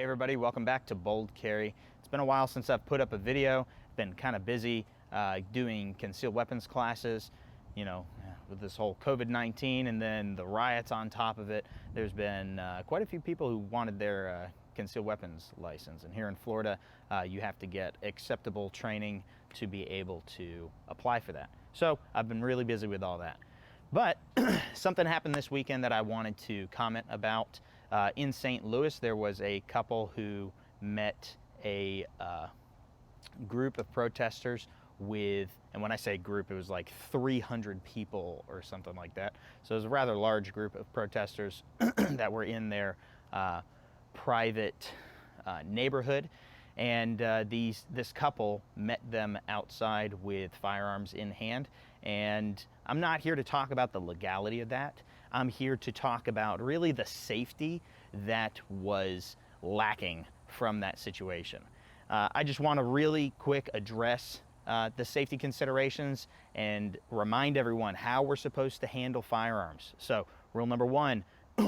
everybody, welcome back to Bold Carry. It's been a while since I've put up a video. Been kind of busy doing concealed weapons classes, you know, with this whole COVID-19 and then the riots on top of it. There's been quite a few people who wanted their concealed weapons license, and here in Florida you have to get acceptable training to be able to apply for that. So I've been really busy with all that. But something happened this weekend that I wanted to comment about. In St. Louis, there was a couple who met a group of protesters with, and when I say group, it was like 300 people or something like that. So it was a rather large group of protesters that were in their private neighborhood. And this couple met them outside with firearms in hand. And I'm not here to talk about the legality of that. I'm here to talk about really the safety that was lacking from that situation. I just want to really quick address the safety considerations and remind everyone how we're supposed to handle firearms. So rule number one,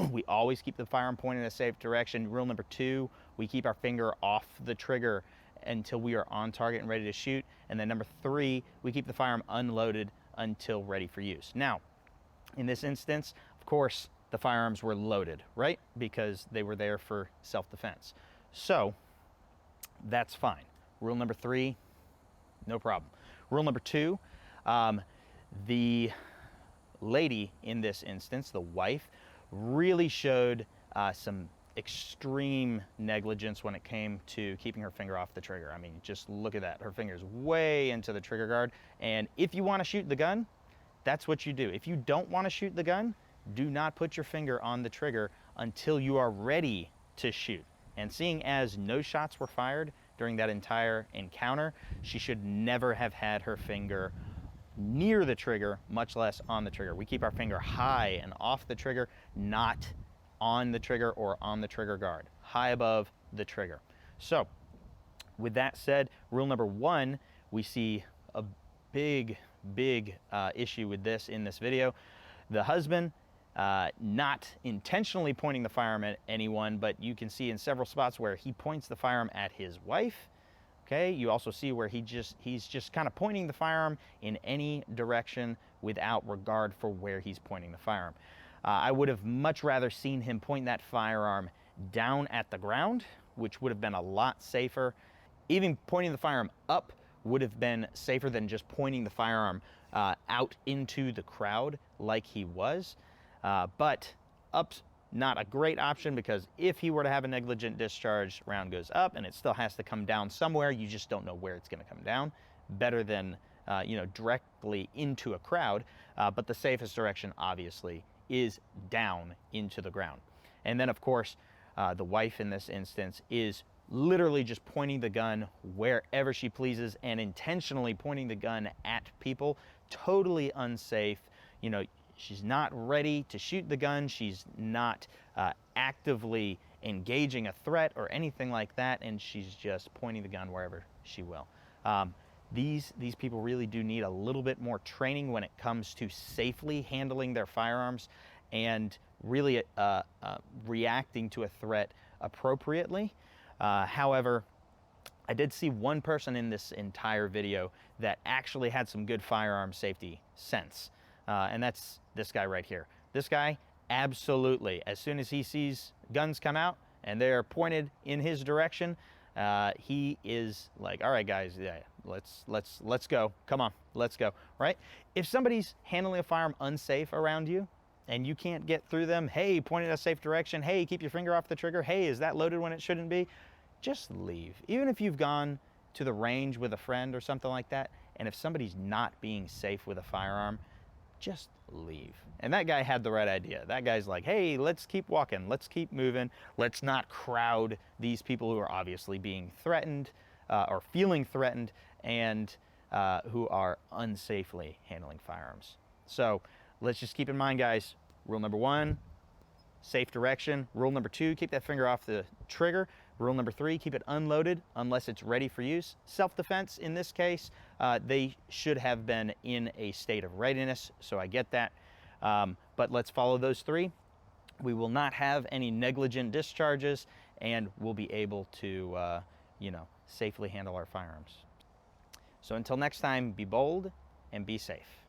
we always keep the firearm pointed in a safe direction. Rule number two, we keep our finger off the trigger until we are on target and ready to shoot. And then number three, we keep the firearm unloaded until ready for use. Now, in this instance, of course, the firearms were loaded, right? Because they were there for self-defense. So that's fine. Rule number three, no problem. Rule number two, the lady in this instance, the wife, really showed some extreme negligence when it came to keeping her finger off the trigger. I mean, just look at that. Her finger's way into the trigger guard. And if you want to shoot the gun, that's what you do. If you don't want to shoot the gun, do not put your finger on the trigger until you are ready to shoot. And seeing as no shots were fired during that entire encounter, she should never have had her finger near the trigger, much less on the trigger. We keep our finger high and off the trigger, not on the trigger or on the trigger guard, high above the trigger. So with that said, rule number one, we see a big issue with this in this video. The husband not intentionally pointing the firearm at anyone, but you can see in several spots where he points the firearm at his wife. Okay, you also see where he's just kind of pointing the firearm in any direction without regard for where he's pointing the firearm. I would have much rather seen him point that firearm down at the ground, which would have been a lot safer. Even pointing the firearm up would have been safer than just pointing the firearm out into the crowd like he was. But up's not a great option, because if he were to have a negligent discharge, round goes up and it still has to come down somewhere. You just don't know where it's going to come down. Better than directly into a crowd. But the safest direction, obviously, is down into the ground. And then, of course, the wife in this instance is literally just pointing the gun wherever she pleases and intentionally pointing the gun at people. Totally unsafe. You know, she's not ready to shoot the gun. She's not actively engaging a threat or anything like that, and she's just pointing the gun wherever she will. These people really do need a little bit more training when it comes to safely handling their firearms and really reacting to a threat appropriately. However, I did see one person in this entire video that actually had some good firearm safety sense. And that's this guy right here. This guy, absolutely, as soon as he sees guns come out and they're pointed in his direction, he is like, all right, guys, yeah, let's go. Come on, let's go, right? If somebody's handling a firearm unsafe around you and you can't get through them, hey, point in a safe direction, hey, keep your finger off the trigger, hey, is that loaded when it shouldn't be? Just leave. Even if you've gone to the range with a friend or something like that, and if somebody's not being safe with a firearm, just leave. And that guy had the right idea. That guy's like, hey, let's keep walking. Let's keep moving. Let's not crowd these people who are obviously being threatened or feeling threatened and who are unsafely handling firearms. So let's just keep in mind, guys, rule number one, safe direction. Rule number two, keep that finger off the trigger. Rule number three, keep it unloaded unless it's ready for use. Self-defense, in this case, they should have been in a state of readiness, so I get that. But let's follow those three. We will not have any negligent discharges, and we'll be able to, safely handle our firearms. So until next time, be bold and be safe.